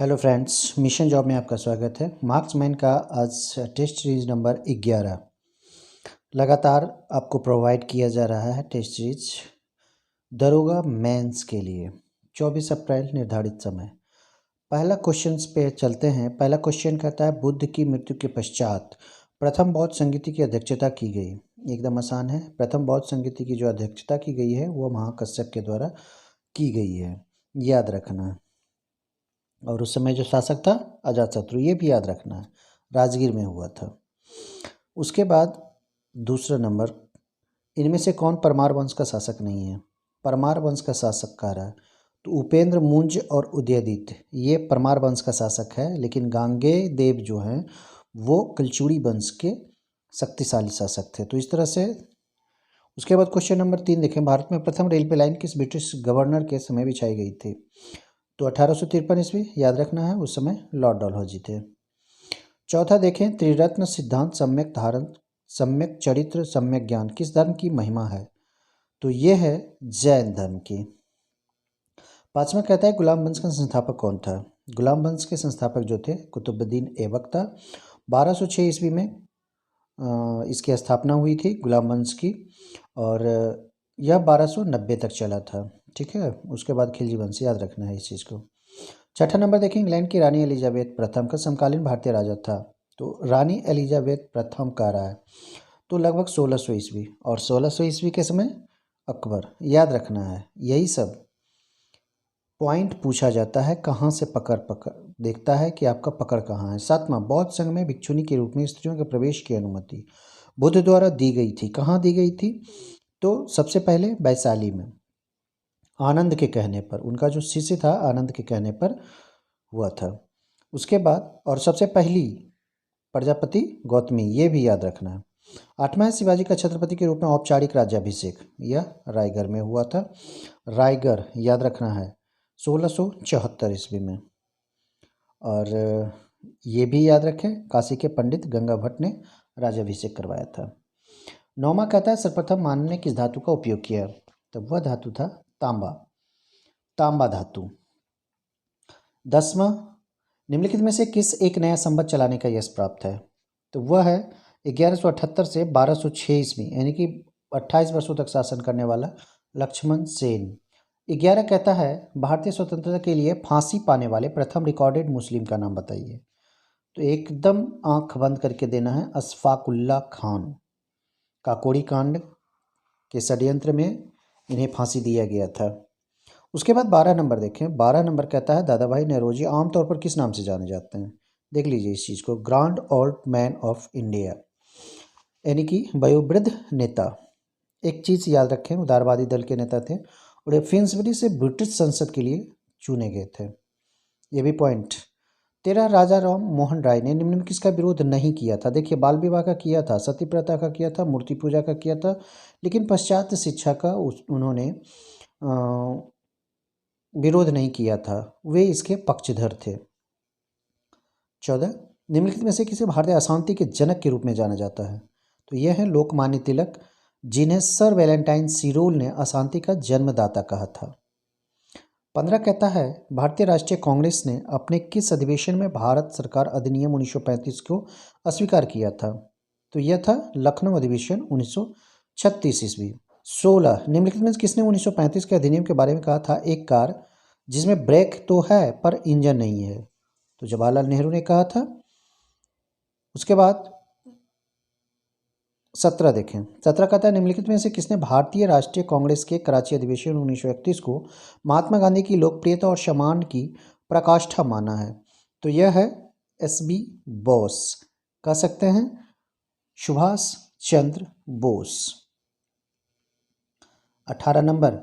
Hello friends, mission job में आपका स्वागत है। मार्क्समैन का आज टेस्ट सीरीज नंबर 11 लगातार आपको प्रोवाइड किया जा रहा है। टेस्ट सीरीज दरोगा मेंस के लिए 24 अप्रैल निर्धारित समय। पहला क्वेश्चन पे चलते हैं। पहला क्वेश्चन कहता है, बुद्ध की मृत्यु के पश्चात प्रथम बौद्ध संगीति की अध्यक्षता की गई। एकदम आसान है। प्रथम बौद्ध संगीति की जो अध्यक्षता की गई है वो महाकश्यप के द्वारा की गई है, याद रखना। और उस समय जो शासक था अजातशत्रु, ये भी याद रखना है, राजगीर में हुआ था। उसके बाद दूसरा नंबर, इनमें से कौन परमार वंश का शासक नहीं है? परमार वंश का शासक कह रहा है तो उपेंद्र मुंज और उदयदित्य ये परमार वंश का शासक है, लेकिन गांगेय देव जो हैं वो कलचुड़ी वंश के शक्तिशाली शासक थे। तो इस तरह से उसके बाद क्वेश्चन नंबर 3 देखें, भारत में प्रथम रेलवे लाइन किस ब्रिटिश गवर्नर के समय बिछाई गई थी? तो 1853 ईस्वी, याद रखना है, उस समय लॉर्ड डलहौजी थे। चौथा देखें, त्रिरत्न सिद्धांत सम्यक धारण, सम्यक चरित्र, सम्यक ज्ञान किस धर्म की महिमा है? तो ये है जैन धर्म की। पांचवा कहता है, गुलाम वंश का संस्थापक कौन था? गुलाम वंश के संस्थापक जो थे कुतुबुद्दीन ऐबक था। 1206 ईस्वी में इसकी स्थापना हुई थी गुलाम वंश की, और यह 1290 तक चला था। ठीक है, उसके बाद खिलजी वंश, याद रखना है इस चीज़ को। छठा नंबर देखें, इंग्लैंड की रानी एलिजाबेथ प्रथम का समकालीन भारतीय राजा था। तो रानी एलिजाबेथ प्रथम का रहा है तो लगभग 1600 ईस्वी, और 1600 ईस्वी के समय अकबर, याद रखना है। यही सब पॉइंट पूछा जाता है, कहाँ से पकड़ देखता है कि आपका पकड़ कहाँ है। सातवां, बौद्ध संघ में भिक्षुनी के रूप में स्त्रियों के प्रवेश की अनुमति बुद्ध द्वारा दी गई थी। कहाँ दी गई थी? तो सबसे पहले वैशाली में, आनंद के कहने पर, उनका जो शिष्य था आनंद के कहने पर हुआ था। उसके बाद और सबसे पहली प्रजापति गौतमी, ये भी याद रखना है। आठवां है, शिवाजी का छत्रपति के रूप में औपचारिक राज्याभिषेक, यह रायगढ़ में हुआ था। रायगढ़, याद रखना है, 1674 ईस्वी में। और ये भी याद रखें, काशी के पंडित गंगा भट्ट ने राज्याभिषेक करवाया था। नौवां कहता है, सर्वप्रथम मानव ने किस धातु का उपयोग किया? तो वह धातु था तांबा, तांबा धातु। 10वां, निम्नलिखित में से किस एक नया संवत चलाने का यश प्राप्त है? तो वह है 1178 से 1206 ईस्वी, यानी कि 28 वर्षों तक शासन करने वाला लक्ष्मण सेन। 11 कहता है, भारतीय स्वतंत्रता के लिए फांसी पाने वाले प्रथम रिकॉर्डेड मुस्लिम का नाम बताइए। तो एकदम आंख बंद करके देना है, अशफाकुल्ला खान। काकोड़ी कांड के षड्यंत्र में इन्हें फांसी दिया गया था। उसके बाद 12 नंबर देखें। 12 नंबर कहता है, दादा भाई नौरोजी आमतौर पर किस नाम से जाने जाते हैं? देख लीजिए इस चीज़ को, grand old man of India, यानी कि वयोवृद्ध नेता। एक चीज़ याद रखें, उदारवादी दल के नेता थे और ये फिन्सबरी से ब्रिटिश संसद के लिए चुने गए थे, ये भी पॉइंट। 13, राजा राम मोहन राय ने निम्न में किसका विरोध नहीं किया था? देखिए, बाल विवाह का किया था, सती प्रथा का किया था, मूर्ति पूजा का किया था, लेकिन पाश्चात्य शिक्षा का उन्होंने विरोध नहीं किया था, वे इसके पक्षधर थे। 14, निम्नलिखित में से किसे भारतीय अशांति के जनक के रूप में जाना जाता है? तो यह है लोकमान्य तिलक, जिन्हें सर वैलेंटाइन सिरोल ने अशांति का जन्मदाता कहा था। 15 कहता है, भारतीय राष्ट्रीय कांग्रेस ने अपने किस अधिवेशन में भारत सरकार अधिनियम 1935 को अस्वीकार किया था? तो यह था लखनऊ अधिवेशन 1936 ईस्वी। 16, निम्नलिखित में किसने 1935 के अधिनियम के बारे में कहा था, एक कार जिसमें ब्रेक तो है पर इंजन नहीं है? तो जवाहरलाल नेहरू ने कहा था। उसके बाद 17 देखें। 17 कहता है, निम्नलिखित में से किसने भारतीय राष्ट्रीय कांग्रेस के कराची अधिवेशन 1931 को महात्मा गांधी की लोकप्रियता और सम्मान की प्रकाष्ठा माना है? तो यह है SB बोस, कह सकते हैं सुभाष चंद्र बोस। 18 नंबर,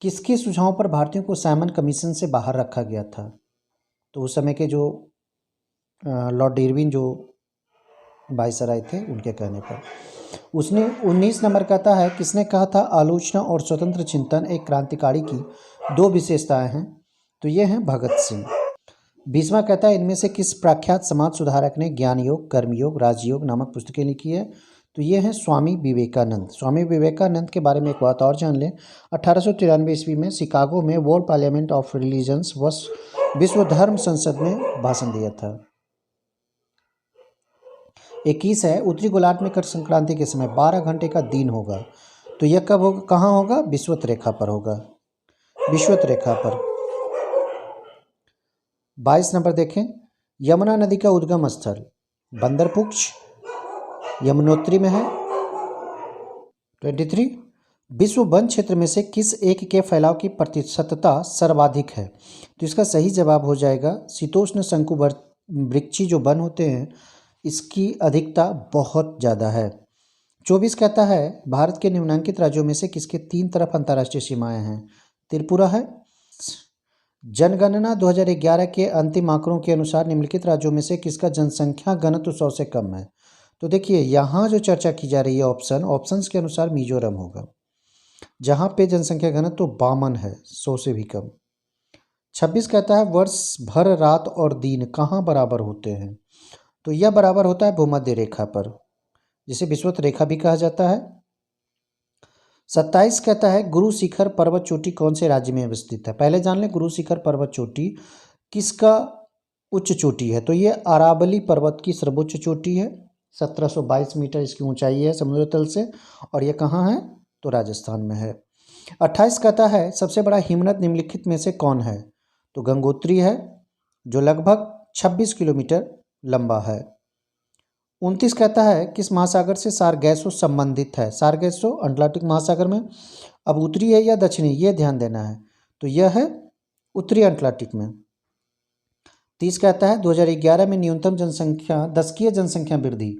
किसके सुझाव पर भारतीयों को साइमन कमीशन से बाहर रखा गया था? तो उस समय के जो लॉर्ड इरविन जो वायसराय थे, उनके कहने पर। उसने 19 नंबर कहता है, किसने कहा था आलोचना और स्वतंत्र चिंतन एक क्रांतिकारी की दो विशेषताएं हैं? तो ये हैं भगत सिंह। 20वां कहता है, इनमें से किस प्रख्यात समाज सुधारक ने ज्ञान योग, कर्मयोग, राजयोग नामक पुस्तकें लिखी है? तो ये हैं स्वामी विवेकानंद। स्वामी विवेकानंद के बारे में एक बात और जान लें। 1893 ईस्वी में शिकागो में वर्ल्ड पार्लियामेंट ऑफ रिलीजन्स विश्व धर्म संसद में भाषण दिया था। 21 है, उत्तरी गोलार्ध में मकर संक्रांति के समय 12 घंटे का दिन होगा। तो यह कब होगा, कहाँ होगा? विषुवत रेखा पर होगा, विषुवत रेखा पर। 22 नंबर देखें, यमुना नदी का उद्गम स्थल बंदरपुक्ष यमुनोत्री में है। 23, विश्व वन क्षेत्र में से किस एक के फैलाव की प्रतिशतता सर्वाधिक है? तो इसका सही जवाब हो जाएगा शीतोष्ण शंकुवृक्षी जो वन होते हैं इसकी अधिकता बहुत ज़्यादा है। 24 कहता है, भारत के निम्नलिखित राज्यों में से किसके 3 तरफ अंतर्राष्ट्रीय सीमाएं हैं? त्रिपुरा है। जनगणना 2011 के अंतिम आंकड़ों के अनुसार निम्नलिखित राज्यों में से किसका जनसंख्या घनत्व 100 से कम है? तो देखिए यहाँ जो चर्चा की जा रही है ऑप्शंस के अनुसार मिजोरम होगा, जहाँ पे जनसंख्या घनत्व 52 है, 100 से भी कम। 26 कहता है, वर्ष भर रात और दिन कहाँ बराबर होते हैं? तो यह बराबर होता है भूमध्य रेखा पर, जिसे विषुवत रेखा भी कहा जाता है। 27 कहता है, गुरु शिखर पर्वत चोटी कौन से राज्य में अवस्थित है? पहले जान लें गुरु शिखर पर्वत चोटी किसका उच्च चोटी है? तो ये अरावली पर्वत की सर्वोच्च चोटी है। 1722 मीटर इसकी ऊंचाई है समुद्र तल से, और ये कहाँ है? तो राजस्थान में है। 28 कहता है, सबसे बड़ा हिमनद निम्नलिखित में से कौन है? तो गंगोत्री है, जो लगभग 26 किलोमीटर लंबा है। 29 कहता है, किस महासागर से सारगैसो संबंधित है? सारगैसो अटलांटिक महासागर में। अब उत्तरी है या दक्षिणी, ये ध्यान देना है। तो यह है उत्तरी अटलांटिक में। 30 कहता है, 2011 में न्यूनतम जनसंख्या दशकीय जनसंख्या वृद्धि।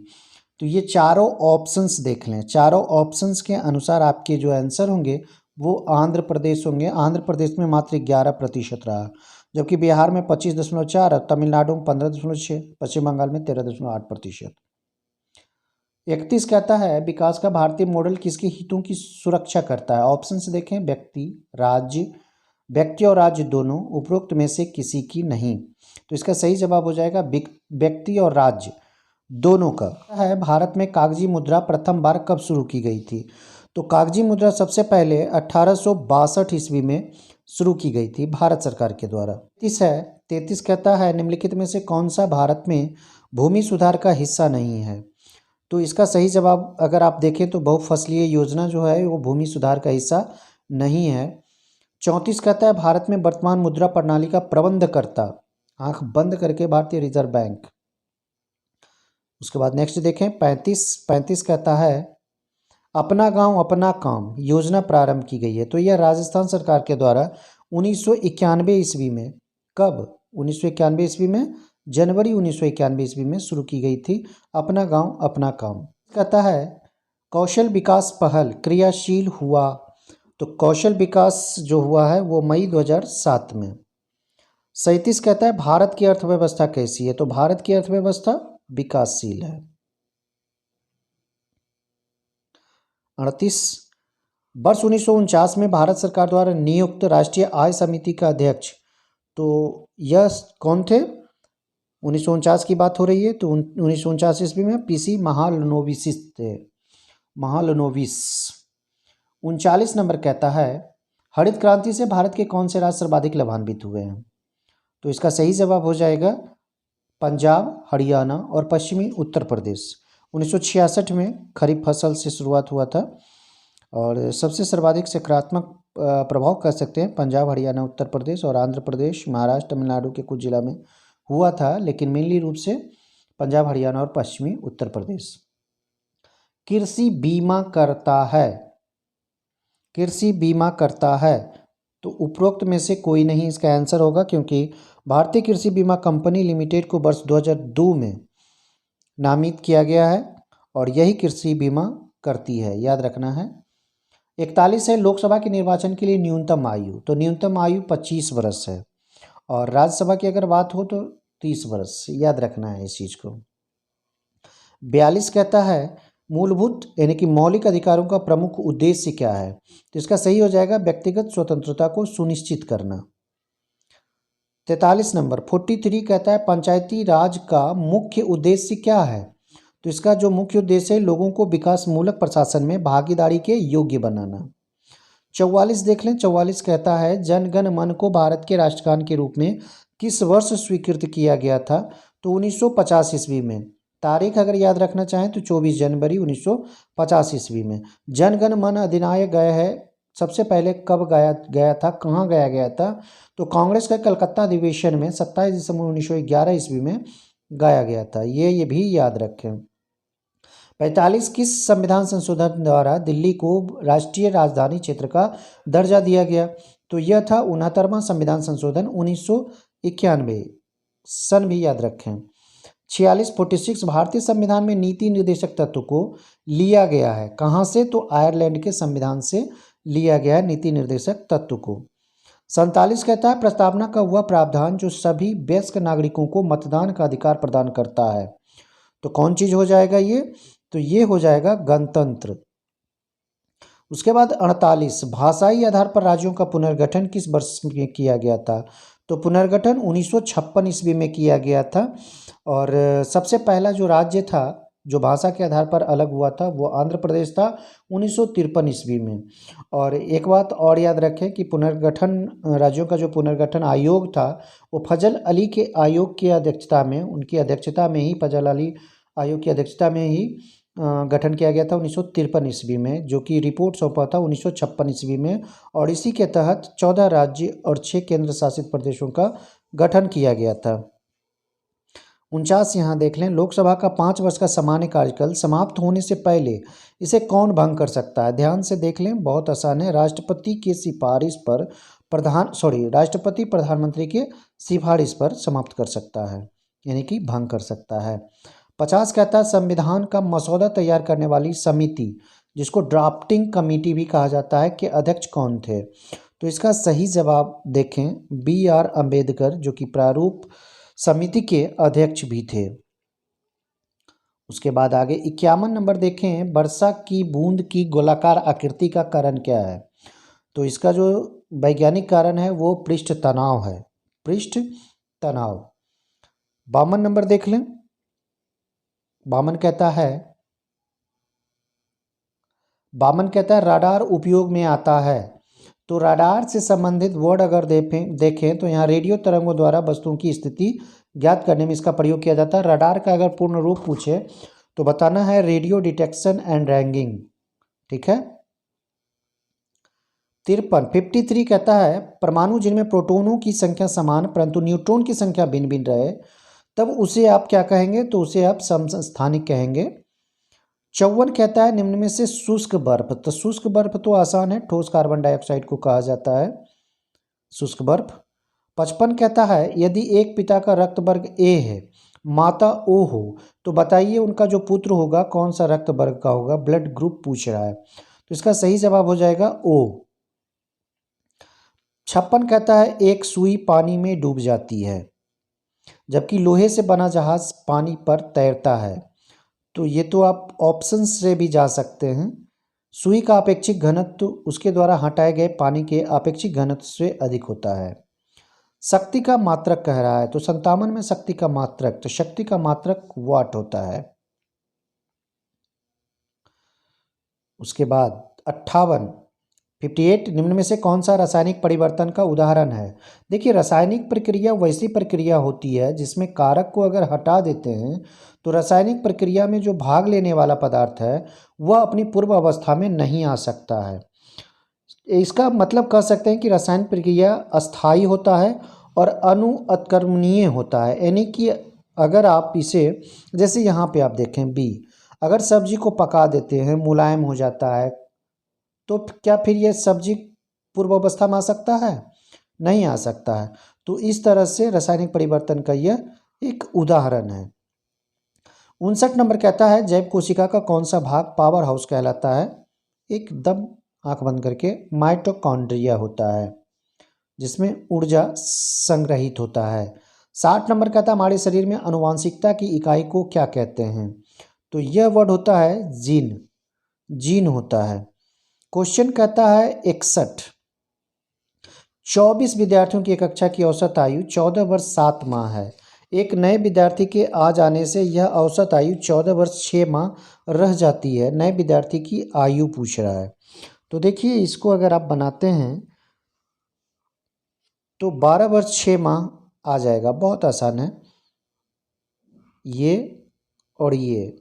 तो ये चारों ऑप्शंस देख लें, चारों ऑप्शंस के अनुसार आपके जो आंसर होंगे वो आंध्र प्रदेश होंगे। आंध्र प्रदेश में मात्र 11% रहा, जबकि बिहार में 25.4 और तमिलनाडु में 15.6, पश्चिम बंगाल में 13.8%। 31 कहता है, विकास का भारतीय मॉडल किसके हितों की सुरक्षा करता है? ऑप्शन से देखें, व्यक्ति और राज्य दोनों, उपरोक्त में से किसी की नहीं। तो इसका सही जवाब हो जाएगा व्यक्ति और राज्य दोनों का है। भारत में कागजी मुद्रा प्रथम बार कब शुरू की गई थी? तो कागजी मुद्रा सबसे पहले 1862 ईस्वी में शुरू की गई थी भारत सरकार के द्वारा। 33 कहता है, निम्नलिखित में से कौन सा भारत में भूमि सुधार का हिस्सा नहीं है? तो इसका सही जवाब अगर आप देखें तो बहुफसलीय योजना जो है वो भूमि सुधार का हिस्सा नहीं है। 34 कहता है, भारत में वर्तमान मुद्रा प्रणाली का प्रबंध करता, आंख बंद करके, भारतीय रिजर्व बैंक। उसके बाद नेक्स्ट देखें 35 कहता है, अपना गांव अपना काम योजना प्रारंभ की गई है। तो यह राजस्थान सरकार के द्वारा 1991 ईस्वी में, कब? 1991 ईस्वी में, जनवरी 1991 ईस्वी में शुरू की गई थी अपना गांव अपना काम। कहता है, कौशल विकास पहल क्रियाशील हुआ। तो कौशल विकास जो हुआ है वो मई 2007 में। 37 कहता है, भारत की अर्थव्यवस्था कैसी है? तो भारत की अर्थव्यवस्था विकासशील है। 38 वर्ष 1949 में भारत सरकार द्वारा नियुक्त राष्ट्रीय आय समिति का अध्यक्ष, तो यह कौन थे? 1949 की बात हो रही है, तो 1949 ईस्वी में पीसी महालनोबिस थे, महालनोबिस। 39 नंबर कहता है, हरित क्रांति से भारत के कौन से राज्य सर्वाधिक लाभान्वित हुए हैं? तो इसका सही जवाब हो जाएगा पंजाब, हरियाणा और पश्चिमी उत्तर प्रदेश। 1966 में खरीफ फसल से शुरुआत हुआ था, और सबसे सर्वाधिक सकारात्मक प्रभाव कह सकते हैं पंजाब, हरियाणा, उत्तर प्रदेश और आंध्र प्रदेश, महाराष्ट्र, तमिलनाडु के कुछ जिला में हुआ था, लेकिन मेनली रूप से पंजाब, हरियाणा और पश्चिमी उत्तर प्रदेश। कृषि बीमा करता है, कृषि बीमा करता है, तो उपरोक्त में से कोई नहीं इसका आंसर होगा, क्योंकि भारतीय कृषि बीमा कंपनी लिमिटेड को वर्ष 2002 में नामित किया गया है और यही कृषि बीमा करती है, याद रखना है। 41 है, लोकसभा के निर्वाचन के लिए न्यूनतम आयु। तो न्यूनतम आयु 25 वर्ष है, और राज्यसभा की अगर बात हो तो 30 वर्ष, याद रखना है इस चीज़ को। 42 कहता है, मूलभूत यानी कि मौलिक अधिकारों का प्रमुख उद्देश्य क्या है? तो इसका सही हो जाएगा व्यक्तिगत स्वतंत्रता को सुनिश्चित करना। 43 नंबर 43 कहता है, पंचायती राज का मुख्य उद्देश्य क्या है? तो इसका जो मुख्य उद्देश्य है लोगों को विकासमूलक प्रशासन में भागीदारी के योग्य बनाना। 44 देख लें। 44 कहता है जन गण मन को भारत के राष्ट्रगान के रूप में किस वर्ष स्वीकृत किया गया था? तो 1950 ईस्वी में। तारीख अगर याद रखना चाहें तो 24 जनवरी 1950 ईस्वी में जन गण मन अधिनायक गया है। सबसे पहले कब गाया गया था, कहाँ गाया गया था? तो कांग्रेस का कलकत्ता अधिवेशन में 27 दिसंबर 1911 ईस्वी में गाया गया था। ये भी याद रखें। 45 किस संविधान संशोधन द्वारा दिल्ली को राष्ट्रीय राजधानी क्षेत्र का दर्जा दिया गया? तो यह था 69वां संविधान संशोधन 1991 सन भी याद रखें। 46 भारतीय संविधान में नीति निर्देशक तत्व को लिया गया है कहाँ से? तो आयरलैंड के संविधान से लिया गया है नीति निर्देशक तत्व को। 47 कहता है प्रस्तावना का वह प्रावधान जो सभी वयस्क नागरिकों को मतदान का अधिकार प्रदान करता है। तो कौन चीज हो जाएगा ये? तो ये हो जाएगा गणतंत्र। उसके बाद 48 भाषाई आधार पर राज्यों का पुनर्गठन किस वर्ष में किया गया था? तो पुनर्गठन 1956 ईस्वी में किया गया था। और सबसे पहला जो राज्य था जो भाषा के आधार पर अलग हुआ था वो आंध्र प्रदेश था 1953 ईस्वी में। और एक बात और याद रखें कि पुनर्गठन राज्यों का जो पुनर्गठन आयोग था वो फजल अली के आयोग की अध्यक्षता में, उनकी अध्यक्षता में ही, फजल अली आयोग की अध्यक्षता में ही गठन किया गया था 1953 ईस्वी में, जो कि रिपोर्ट सौंपा था 1956 ईस्वी में। और इसी के तहत 14 राज्य और 6 केंद्र शासित प्रदेशों का गठन किया गया था। 49 यहाँ देख लें। लोकसभा का 5 वर्ष का सामान्य कार्यकाल समाप्त होने से पहले इसे कौन भंग कर सकता है? ध्यान से देख लें, बहुत आसान है। राष्ट्रपति की सिफारिश पर राष्ट्रपति प्रधानमंत्री के सिफारिश पर समाप्त कर सकता है, यानी कि भंग कर सकता है। 50 कहता है संविधान का मसौदा तैयार करने वाली समिति, जिसको ड्राफ्टिंग कमेटी भी कहा जाता है, के अध्यक्ष कौन थे? तो इसका सही जवाब देखें BR अम्बेडकर, जो कि प्रारूप समिति के अध्यक्ष भी थे। उसके बाद आगे 51 नंबर देखें, वर्षा की बूंद की गोलाकार आकृति का कारण क्या है? तो इसका जो वैज्ञानिक कारण है वो पृष्ठ तनाव है, पृष्ठ तनाव। 52 नंबर देख लें। 52 कहता है राडार उपयोग में आता है। तो राडार से संबंधित वर्ड अगर देखें तो यहाँ रेडियो तरंगों द्वारा वस्तुओं की स्थिति ज्ञात करने में इसका प्रयोग किया जाता है। राडार का अगर पूर्ण रूप पूछे तो बताना है रेडियो डिटेक्शन एंड रैंगिंग, ठीक है। 53 कहता है परमाणु जिनमें प्रोटॉनों की संख्या समान परंतु न्यूट्रॉन की संख्या भिन्न भिन्न रहे तब उसे आप क्या कहेंगे? तो उसे आप समस्थानिक कहेंगे। 54 कहता है निम्न में से शुष्क बर्फ, तो शुष्क बर्फ तो आसान है, ठोस कार्बन डाइऑक्साइड को कहा जाता है शुष्क बर्फ। 55 कहता है यदि एक पिता का रक्त वर्ग A है, माता O हो, तो बताइए उनका जो पुत्र होगा कौन सा रक्त वर्ग का होगा? ब्लड ग्रुप पूछ रहा है, तो इसका सही जवाब हो जाएगा O। 56 कहता है एक सुई पानी में डूब जाती है जबकि लोहे से बना जहाज पानी पर तैरता है। तो ये तो आप ऑप्शन से भी जा सकते हैं। सुई का अपेक्षिक घनत्व उसके द्वारा हटाए गए पानी के अपेक्षिक घनत्व से अधिक होता है। शक्ति का मात्रक कह रहा है, तो 57 में शक्ति का मात्रक, तो शक्ति का मात्रक वाट होता है। उसके बाद 58 निम्न में से कौन सा रासायनिक परिवर्तन का उदाहरण है? देखिए रासायनिक प्रक्रिया वैसी प्रक्रिया होती है जिसमें कारक को अगर हटा देते हैं तो रासायनिक प्रक्रिया में जो भाग लेने वाला पदार्थ है वह अपनी पूर्व अवस्था में नहीं आ सकता है। इसका मतलब कह सकते हैं कि रासायनिक प्रक्रिया अस्थायी होता है और अनुअत्क्रमणीय होता है, यानी कि अगर आप इसे, जैसे यहाँ पे आप देखें B, अगर सब्जी को पका देते हैं मुलायम हो जाता है तो क्या फिर ये सब्जी पूर्व अवस्था में आ सकता है? नहीं आ सकता है। तो इस तरह से रासायनिक परिवर्तन का यह एक उदाहरण है। 59 नंबर कहता है जैव कोशिका का कौन सा भाग पावर हाउस कहलाता है? एकदम आंख बंद करके माइटोकॉन्ड्रिया होता है जिसमें ऊर्जा संग्रहित होता है। 60 नंबर कहता है हमारे शरीर में आनुवांशिकता की इकाई को क्या कहते हैं? तो यह वर्ड होता है जीन, जीन होता है। क्वेश्चन कहता है 61 24 विद्यार्थियों की कक्षा की औसत आयु 14 वर्ष 7 माह है। एक नए विद्यार्थी के आ जाने से यह औसत आयु 14 वर्ष 6 माह रह जाती है। नए विद्यार्थी की आयु पूछ रहा है। तो देखिए इसको अगर आप बनाते हैं तो 12 वर्ष 6 माह आ जाएगा, बहुत आसान है। ये और ये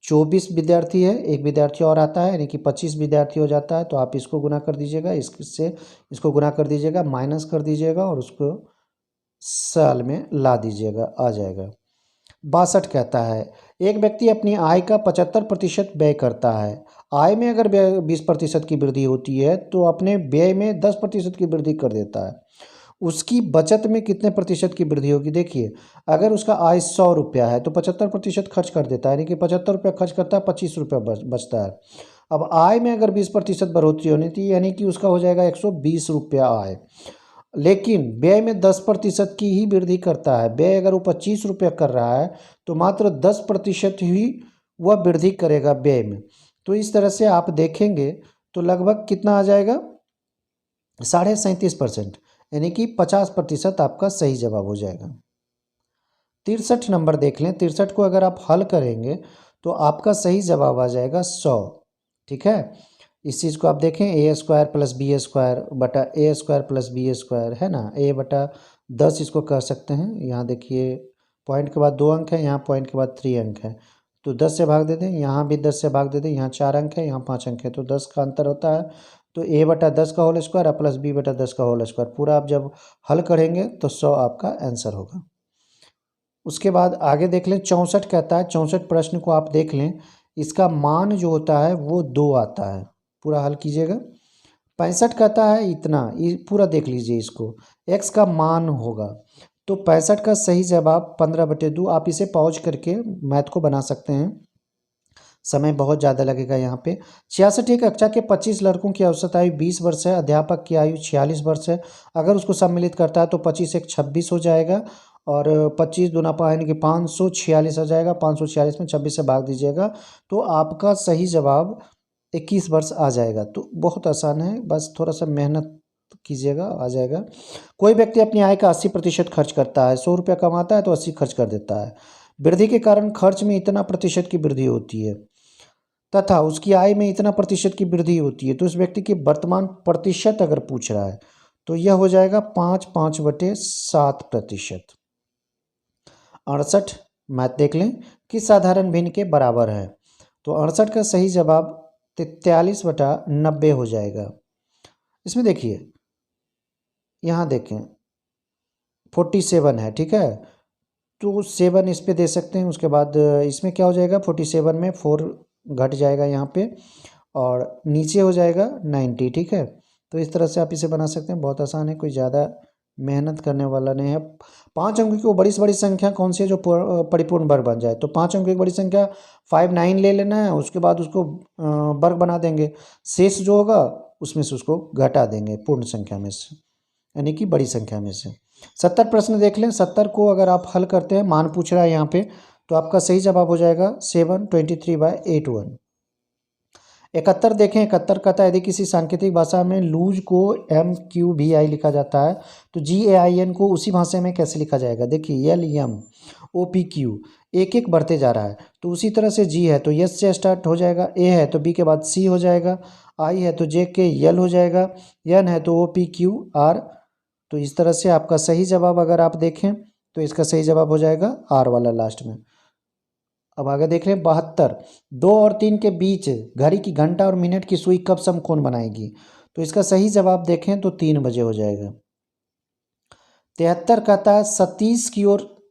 24 विद्यार्थी है, एक विद्यार्थी और आता है यानी कि 25 विद्यार्थी हो जाता है। तो आप इसको गुना कर दीजिएगा, इससे इसको गुना कर दीजिएगा, माइनस कर दीजिएगा और उसको साल में ला दीजिएगा, आ जाएगा। 62 कहता है एक व्यक्ति अपनी आय का 75% व्यय करता है। आय में अगर 20% की वृद्धि होती है तो अपने व्यय में 10% की वृद्धि कर देता है। उसकी बचत में कितने प्रतिशत की वृद्धि होगी? देखिए अगर उसका आय 100 रुपया है तो 75% खर्च कर देता है, यानी कि 75 रुपया खर्च करता है, 25 रुपया बचता है। अब आय में अगर 20% बढ़ोतरी होनी थी यानी कि उसका हो जाएगा 120 रुपया आय, लेकिन व्यय में 10% की ही वृद्धि करता है। व्यय अगर वो 25 रुपया कर रहा है तो मात्र 10% ही वह वृद्धि करेगा व्यय में। तो इस तरह से आप देखेंगे तो लगभग कितना आ जाएगा? 37.5%, यानी कि 50% आपका सही जवाब हो जाएगा। 63 नंबर देख लें। 63 को अगर आप हल करेंगे तो आपका सही जवाब आ जाएगा 100। ठीक है, इस चीज़ को आप देखें, ए स्क्वायर प्लस बी स्क्वायर बटा ए स्क्वायर प्लस बी स्क्वायर है ना, ए बटा 10 इसको कर सकते हैं। यहाँ देखिए पॉइंट के बाद 2 अंक है, यहाँ पॉइंट के बाद 3 अंक है, तो 10 से भाग दे दें, यहाँ भी 10 से भाग दे दें, यहाँ 4 अंक है, यहाँ 5 अंक है, तो 10 का अंतर होता है। तो ए बटा 10 का होल स्क्वायर प्लस बी बटा 10 का होल स्क्वायर, पूरा आप जब हल करेंगे तो 100 आपका आंसर होगा। उसके बाद आगे देख लें, 64 कहता है। 64 प्रश्न को आप देख लें, इसका मान जो होता है वो 2 आता है। पूरा हल कीजिएगा। 65 कहता है इतना, ये पूरा देख लीजिए इसको, x का मान होगा। तो 65 का सही जवाब 15/2। आप इसे पॉज करके मैथ को बना सकते हैं, समय बहुत ज़्यादा लगेगा यहाँ पे। 66 कक्षा के 25 लड़कों की औसत आयु 20 वर्ष है, अध्यापक की आयु 46 वर्ष है। अगर उसको सम्मिलित करता है तो 25 एक 26 हो जाएगा और 25 दूना पाँच यानी कि 546 हो जाएगा। 546 में 26 से भाग दीजिएगा तो आपका सही जवाब 21 वर्ष आ जाएगा। तो बहुत आसान है, बस थोड़ा सा मेहनत कीजिएगा, आ जाएगा। कोई व्यक्ति अपनी आय का 80% खर्च करता है। 100 रुपया कमाता है तो 80 खर्च कर देता है। वृद्धि के कारण खर्च में इतना प्रतिशत की वृद्धि होती है तथा उसकी आय में इतना प्रतिशत की वृद्धि होती है। तो उस व्यक्ति की वर्तमान प्रतिशत अगर पूछ रहा है तो यह हो जाएगा 5/7%। 68 मैथ देख लें, किस साधारण भिन्न के बराबर है? तो 68 का सही जवाब 43/90 हो जाएगा। इसमें देखिए, यहाँ देखें 47 है, ठीक है, तो 7 इस पे दे सकते हैं। उसके बाद इसमें क्या हो जाएगा, 47 में 4 घट जाएगा यहाँ पे और नीचे हो जाएगा 90। ठीक है, तो इस तरह से आप इसे बना सकते हैं, बहुत आसान है, कोई ज़्यादा मेहनत करने वाला नहीं है। 5 अंक की वो बड़ी से बड़ी संख्या कौन सी है जो परिपूर्ण वर्ग बन जाए? तो 5 अंक की बड़ी संख्या 59 ले लेना है, उसके बाद उसको वर्ग बना देंगे, शेष जो होगा उसमें से उसको घटा देंगे पूर्ण संख्या में से, यानी कि बड़ी संख्या में से। 70 प्रश्न देख लें। 70 को अगर आप हल करते हैं, मान पूछ रहा है यहाँ पे, तो आपका सही जवाब हो जाएगा 723/81। 71 देखें। 71 कहता है यदि किसी सांकेतिक भाषा में लूज को MQVI लिखा जाता है तो GAIN को उसी भाषा में कैसे लिखा जाएगा? देखिए LMOPQ एक एक बढ़ते जा रहा है, तो उसी तरह से G है तो S से स्टार्ट हो जाएगा, A है तो B के बाद C हो जाएगा, I है तो J के L हो जाएगा, N है तो OPQR। तो इस तरह से आपका सही जवाब अगर आप देखें तो इसका सही जवाब हो जाएगा R वाला लास्ट में। अब आगे देख रहे हैं 72। 2 और 3 के बीच घड़ी की घंटा और मिनट की सुई कब समकोण बनाएगी? तो इसका सही जवाब देखें तो 3 बजे हो जाएगा। 73 कहता है सतीश की ओर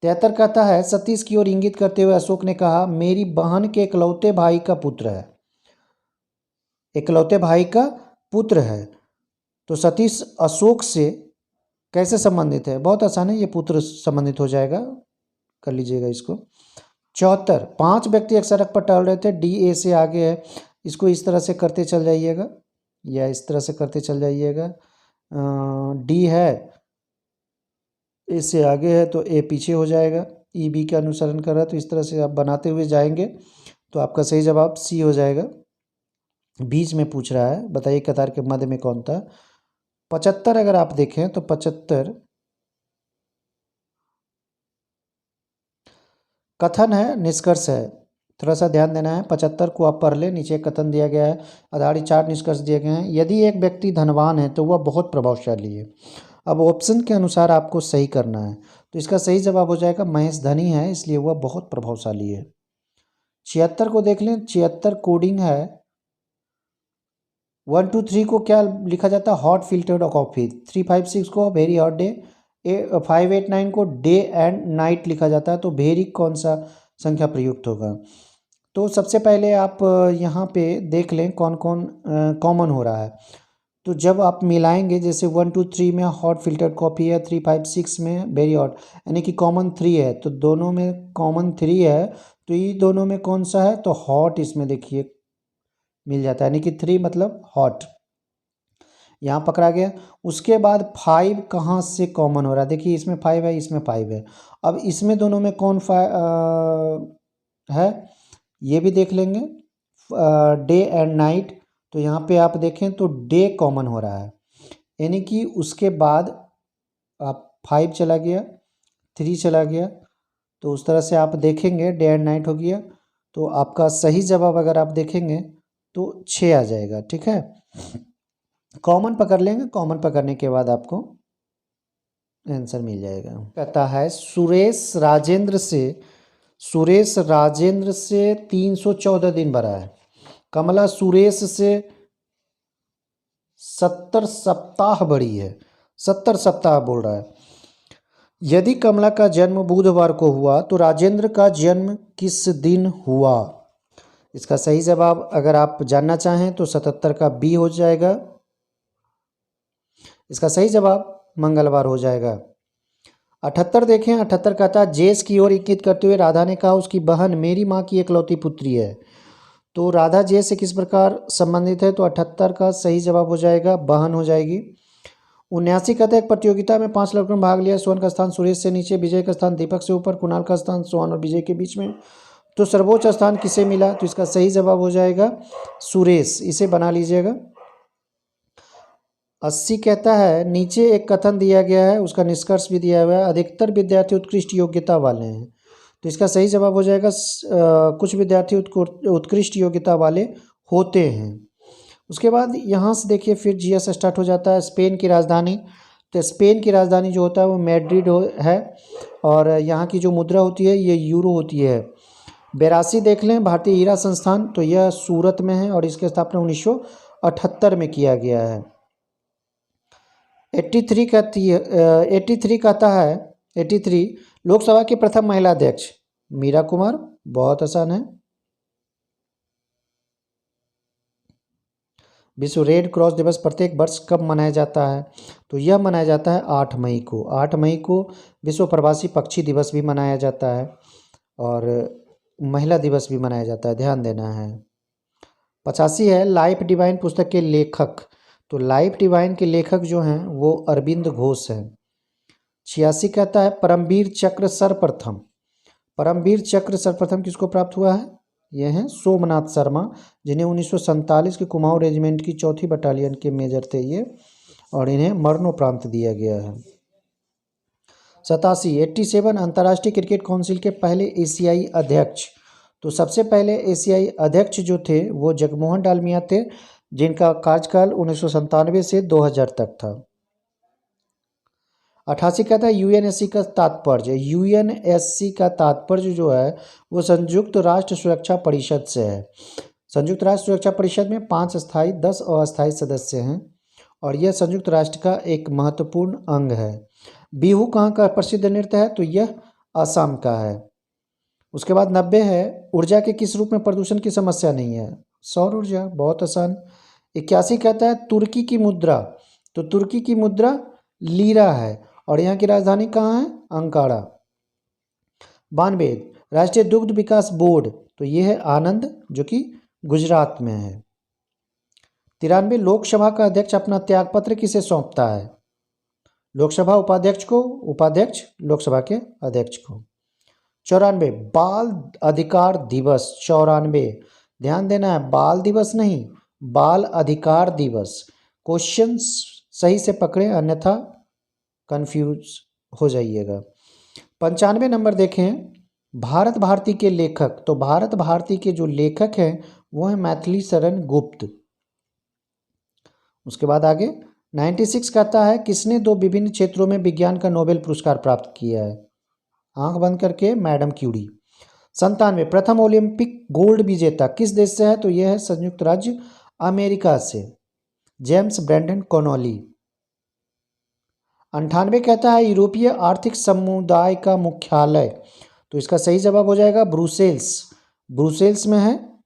73 कहता है सतीश की ओर इंगित करते हुए अशोक ने कहा मेरी बहन के इकलौते भाई का पुत्र है। इकलौते भाई का पुत्र है, तो सतीश अशोक से कैसे संबंधित है? बहुत आसान है, ये पुत्र संबंधित हो जाएगा, कर लीजिएगा इसको। 74। 5 व्यक्ति एक सड़क पर टहल रहे थे, DA से आगे है, इसको इस तरह से करते चल जाइएगा या इस तरह से करते चल जाइएगा। D है, A से आगे है तो A पीछे हो जाएगा, E B का अनुसरण कर रहा है, तो इस तरह से आप बनाते हुए जाएंगे तो आपका सही जवाब C हो जाएगा। बीच में पूछ रहा है, बताइए कतार के मध्य में कौन था? 75 अगर आप देखें तो 75 कथन है, निष्कर्ष है, थोड़ा सा ध्यान देना है। 75 को आप पढ़ लें, नीचे एक कथन दिया गया है, आधारित 4 निष्कर्ष दिए गए हैं। यदि एक व्यक्ति धनवान है तो वह बहुत प्रभावशाली है। अब ऑप्शन के अनुसार आपको सही करना है, तो इसका सही जवाब हो जाएगा महेश धनी है, इसलिए वह बहुत प्रभावशाली है। 76 को देख लें, 76 कोडिंग है। 1 2 3 को क्या लिखा जाता है, हॉट फिल्टर्ड कॉफ़ी। 3 5 6 को वेरी हॉट डे। 5 8 9 को डे एंड नाइट लिखा जाता है, तो वेरी कौन सा संख्या प्रयुक्त होगा। तो सबसे पहले आप यहाँ पे देख लें कौन कौन कॉमन हो रहा है। तो जब आप मिलाएंगे, जैसे 1 2 3 में हॉट फिल्टर्ड कॉफ़ी है, 3 5 6 में वेरी हॉट, यानी कि कॉमन 3 है, तो दोनों में कॉमन 3 है, तो ये दोनों में कौन सा है, तो हॉट इसमें देखिए मिल जाता है, यानी कि 3 मतलब हॉट, यहाँ पकड़ा गया। उसके बाद 5 कहाँ से कॉमन हो रहा है, देखिए इसमें 5 है, इसमें 5 है। अब इसमें दोनों में कौन है, ये भी देख लेंगे, डे एंड नाइट। तो यहाँ पे आप देखें तो डे कॉमन हो रहा है, यानी कि उसके बाद आप 5 चला गया, 3 चला गया, तो उस तरह से आप देखेंगे डे एंड नाइट हो गया। तो आपका सही जवाब अगर आप देखेंगे तो 6 आ जाएगा, ठीक है। कॉमन पकड़ लेंगे, कॉमन पकड़ने के बाद आपको आंसर मिल जाएगा। कहता है सुरेश राजेंद्र से 314 दिन बड़ा है। कमला सुरेश से 70 सप्ताह बड़ी है, 70 सप्ताह बोल रहा है। यदि कमला का जन्म बुधवार को हुआ तो राजेंद्र का जन्म किस दिन हुआ। इसका सही जवाब अगर आप जानना चाहें तो 77 का बी हो जाएगा। इसका सही जवाब मंगलवार हो जाएगा। 78 देखें, 78 कहता है जेस की ओर इंगित करते हुए राधा ने कहा उसकी बहन मेरी माँ की एकलौती पुत्री है। तो राधा जेस से किस प्रकार संबंधित है, तो 78 का सही जवाब हो जाएगा बहन हो जाएगी। 79 कहता है एक प्रतियोगिता में 5 लड़कों ने भाग लिया, सोहन का स्थान सुरेश से नीचे, विजय का स्थान दीपक से ऊपर, कुणाल का स्थान सोहन और विजय के बीच में, तो सर्वोच्च स्थान किसे मिला, तो इसका सही जवाब हो जाएगा सुरेश, इसे बना लीजिएगा। 80 कहता है नीचे एक कथन दिया गया है, उसका निष्कर्ष भी दिया हुआ है, अधिकतर विद्यार्थी उत्कृष्ट योग्यता वाले हैं, तो इसका सही जवाब हो जाएगा कुछ विद्यार्थी उत्कृष्ट योग्यता वाले होते हैं। उसके बाद यहाँ से देखिए फिर जीएस स्टार्ट हो जाता है। स्पेन की राजधानी, तो स्पेन की राजधानी जो होता है वो मैड्रिड है, और यहाँ की जो मुद्रा होती है ये यूरो होती है। 82 देख लें भारतीय हीरा संस्थान, तो यह सूरत में है और इसकी स्थापना 1978 में किया गया है। 83 कहता है 83 लोकसभा की प्रथम महिला अध्यक्ष मीरा कुमार, बहुत आसान है। विश्व रेड क्रॉस दिवस प्रत्येक वर्ष कब मनाया जाता है, तो यह मनाया जाता है 8 मई को। 8 मई को विश्व प्रवासी पक्षी दिवस भी मनाया जाता है और महिला दिवस भी मनाया जाता है, ध्यान देना है। 85 है लाइफ डिवाइन पुस्तक के लेखक, तो लाइफ डिवाइन के लेखक जो हैं वो अरविंद घोष हैं। 86 कहता है परमवीर चक्र सर्वप्रथम, परमवीर चक्र सर्वप्रथम किसको प्राप्त हुआ है, ये हैं सोमनाथ शर्मा, जिन्हें 1947 के कुमाऊं रेजिमेंट की 4th बटालियन के मेजर थे ये, और इन्हें मरणोपरांत दिया गया है। 87 अंतर्राष्ट्रीय क्रिकेट काउंसिल के पहले एशियाई अध्यक्ष, तो सबसे पहले एशियाई अध्यक्ष जो थे वो जगमोहन डालमिया थे, जिनका कार्यकाल 1997 से 2000 तक था। 88 कहता है यूएनएससी का तात्पर्य, यूएनएससी का तात्पर्य जो है वो संयुक्त राष्ट्र सुरक्षा परिषद से है। संयुक्त राष्ट्र सुरक्षा परिषद में 5 स्थायी 10 अस्थायी सदस्य हैं और यह संयुक्त राष्ट्र का एक महत्वपूर्ण अंग है। बिहू कहाँ का प्रसिद्ध नृत्य है, तो यह असम का है। उसके बाद 90 है ऊर्जा के किस रूप में प्रदूषण की समस्या नहीं है, सौर ऊर्जा, बहुत आसान। 81 कहता है तुर्की की मुद्रा, तो तुर्की की मुद्रा लीरा है और यहाँ की राजधानी कहाँ है, अंकारा। 92 राष्ट्रीय दुग्ध विकास बोर्ड, तो ये है आनंद जो कि गुजरात में है। 93 लोकसभा का अध्यक्ष अपना त्यागपत्र किसे सौंपता है, लोकसभा उपाध्यक्ष को, उपाध्यक्ष लोकसभा के अध्यक्ष को। 94 बाल अधिकार दिवस, 94 ध्यान देना है, बाल दिवस नहीं बाल अधिकार दिवस। क्वेश्चन सही से पकड़े अन्यथा कंफ्यूज हो जाइएगा। 95 नंबर देखें, भारत भारती के लेखक, तो भारत भारती के जो लेखक हैं वो है मैथिली शरण गुप्त। उसके बाद आगे 96 कहता है किसने 2 विभिन्न क्षेत्रों में विज्ञान का नोबेल पुरस्कार प्राप्त किया है? आंख बंद करके मैडम क्यूरी। 97 प्रथम ओलंपिक गोल्ड विजेता किस देश से है? तो यह है संयुक्त राज्य अमेरिका से, जेम्स ब्रेंडन कॉनोली। 98 कहता है यूरोपीय आर्थिक समुदाय का मुख्यालय, तो इसका सही जवाब हो जाएगा ब्रुसेल्स। ब्रुसेल्स में है,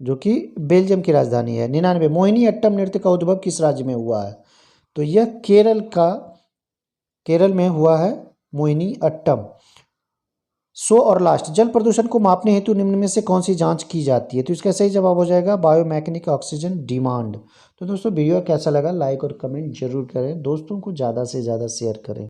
जो कि बेल्जियम की राजधानी है। 99 मोहिनी अट्टम नृत्य का उद्भव किस राज्य में हुआ है? तो यह केरल में हुआ है मोहिनी अट्टम। 100 और लास्ट, जल प्रदूषण को मापने हेतु निम्न में से कौन सी जांच की जाती है? तो इसका सही जवाब हो जाएगा बायोमैकेनिक ऑक्सीजन डिमांड। तो दोस्तों वीडियो कैसा लगा लाइक और कमेंट जरूर करें, दोस्तों को ज़्यादा से ज़्यादा शेयर करें।